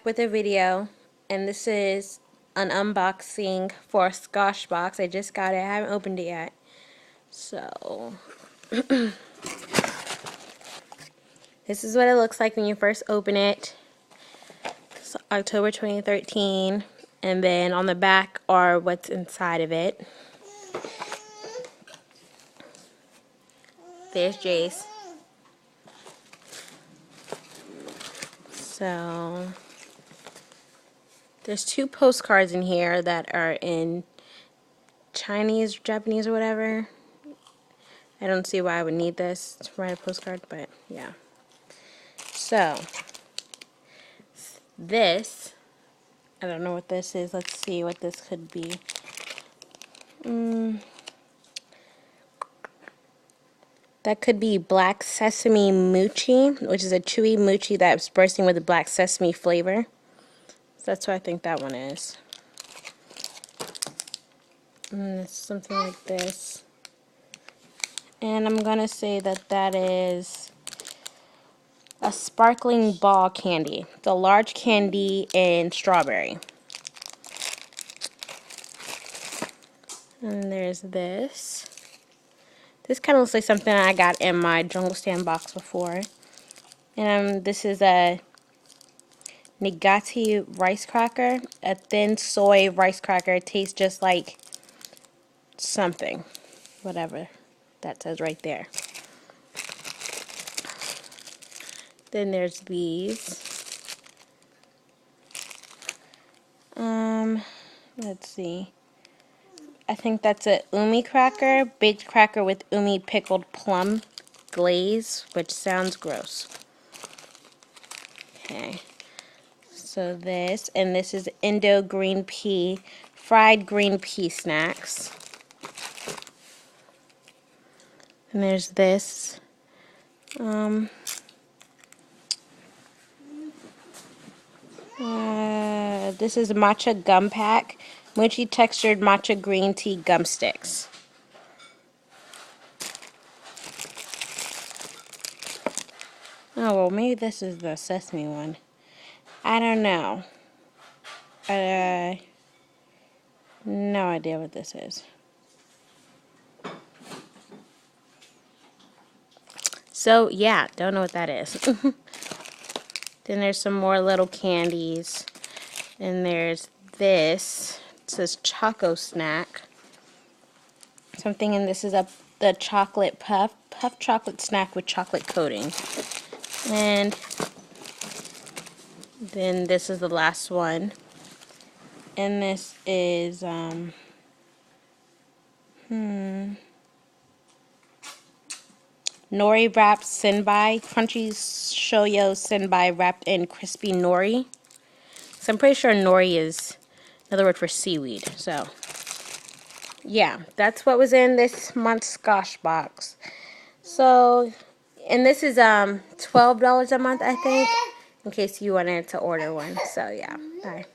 with a video, and this is an unboxing for Skoshbox. I just got it. I haven't opened it yet. So, this is what it looks like when you first open it. It's October 2013, and then on the back are what's inside of it. There's Jace. So, there's two postcards in here that are in Chinese, Japanese, or whatever. I don't see why I would need this to write a postcard, but yeah. So, this, I don't know what this is. Let's see what this could be. That could be black sesame mochi, which is a chewy mochi that's bursting with a black sesame flavor. So that's what I think that one is. It's something like this. And I'm going to say that that is a sparkling ball candy. It's a large candy in strawberry. And there's this. This kind of looks like something I got in my Jungle Stand box before. And this is a Nigati rice cracker. A thin soy rice cracker. It tastes just like something. Whatever that says right there. Then there's these. Let's see. I think that's a umi cracker, baked cracker with umi pickled plum glaze, which sounds gross. Okay. So this, and this is Indo green pea, fried green pea snacks. And there's this. This is matcha gum pack, mochi textured matcha green tea gum sticks. Oh, well, maybe this is the sesame one. I don't know. No idea what this is. So, yeah, don't know what that is. Then there's some more little candies. And there's this. It says Choco Snack. Something, and this is the chocolate puff chocolate snack with chocolate coating. And then this is the last one. And this is nori wrapped senbai, crunchy shoyo senbai wrapped in crispy nori. So I'm pretty sure nori is another word for seaweed. So yeah, that's what was in this month's Skoshbox. So, and this is $12 a month, I think, in case you wanted to order one. So yeah, bye.